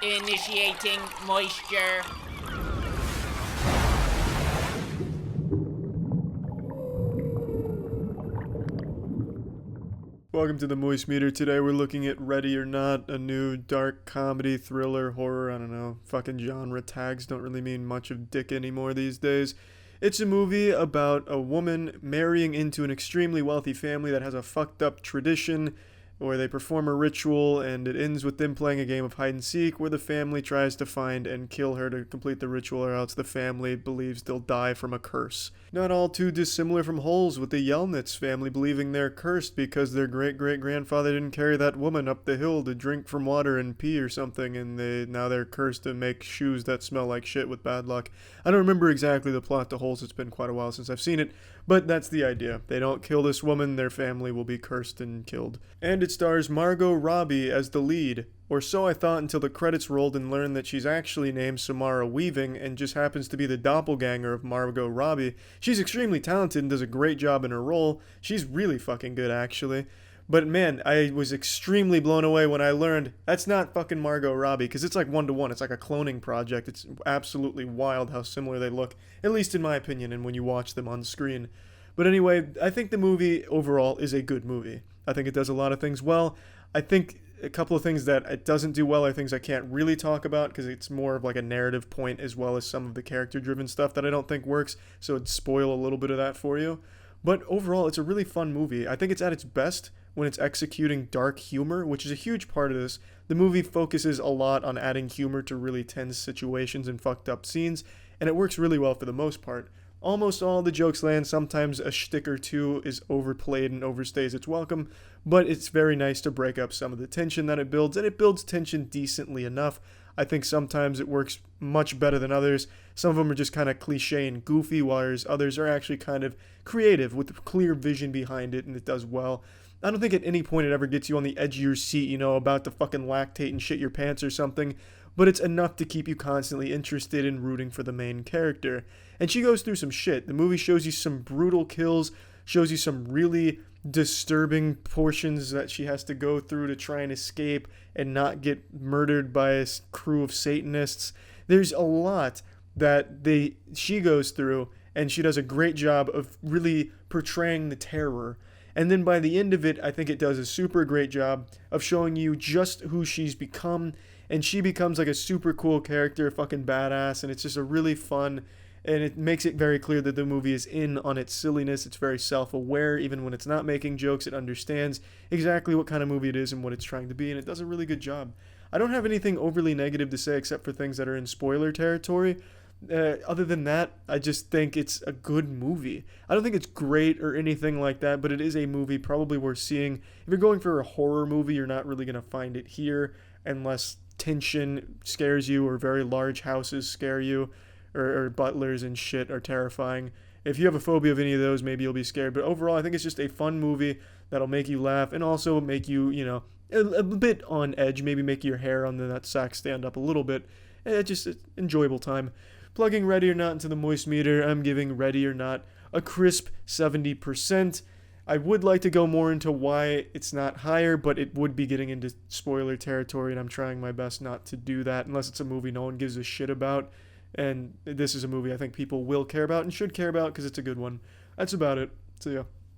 Initiating moisture. Welcome to the Moist Meter. Today we're looking at Ready or Not, a new dark comedy, thriller, horror, I don't know, fucking genre tags don't really mean much of dick anymore these days. It's a movie about a woman marrying into an extremely wealthy family that has a fucked up tradition where they perform a ritual, and it ends with them playing a game of hide and seek where the family tries to find and kill her to complete the ritual, or else the family believes they'll die from a curse. Not all too dissimilar from Holes, with the Yelnats family believing they're cursed because their great-great-grandfather didn't carry that woman up the hill to drink from water and pee or something, and now they're cursed to make shoes that smell like shit with bad luck. I don't remember exactly the plot to Holes, it's been quite a while since I've seen it, but that's the idea. They don't kill this woman, their family will be cursed and killed. And it stars Margot Robbie as the lead, or so I thought until the credits rolled and learned that she's actually named Samara Weaving and just happens to be the doppelganger of Margot Robbie. She's extremely talented and does a great job in her role. She's really fucking good, actually. But man, I was extremely blown away when I learned that's not fucking Margot Robbie, because it's like 1-to-1. It's like a cloning project. It's absolutely wild how similar they look, at least in my opinion, and when you watch them on screen. But anyway, I think the movie overall is a good movie. I think it does a lot of things well. I think a couple of things that it doesn't do well are things I can't really talk about because it's more of like a narrative point as well as some of the character-driven stuff that I don't think works, so it'd spoil a little bit of that for you. But overall, it's a really fun movie. I think it's at its best when it's executing dark humor, which is a huge part of this. The movie focuses a lot on adding humor to really tense situations and fucked up scenes, and it works really well for the most part. Almost all the jokes land. Sometimes a shtick or two is overplayed and overstays its welcome, but it's very nice to break up some of the tension that it builds, and it builds tension decently enough. I think sometimes it works much better than others. Some of them are just kind of cliche and goofy, whereas others are actually kind of creative with a clear vision behind it, and it does well. I don't think at any point it ever gets you on the edge of your seat, about to fucking lactate and shit your pants or something, but it's enough to keep you constantly interested in rooting for the main character. And she goes through some shit. The movie shows you some brutal kills, shows you some really disturbing portions that she has to go through to try and escape and not get murdered by a crew of Satanists. There's a lot that she goes through, and she does a great job of really portraying the terror. And then by the end of it, I think it does a super great job of showing you just who she's become, and she becomes like a super cool character, fucking badass, and it's just a really fun, and it makes it very clear that the movie is in on its silliness. It's very self-aware. Even when it's not making jokes, it understands exactly what kind of movie it is and what it's trying to be, and it does a really good job. I don't have anything overly negative to say except for things that are in spoiler territory. Other than that, I just think it's a good movie. I don't think it's great or anything like that, but it is a movie probably worth seeing. If you're going for a horror movie, you're not really going to find it here unless tension scares you or very large houses scare you or butlers and shit are terrifying. If you have a phobia of any of those, maybe you'll be scared. But overall, I think it's just a fun movie that'll make you laugh and also make you, a bit on edge, maybe make your hair on the nutsack stand up a little bit. It's an enjoyable time. Plugging Ready or Not into the Moist Meter, I'm giving Ready or Not a crisp 70%. I would like to go more into why it's not higher, but it would be getting into spoiler territory, and I'm trying my best not to do that unless it's a movie no one gives a shit about. And this is a movie I think people will care about and should care about because it's a good one. That's about it. See ya.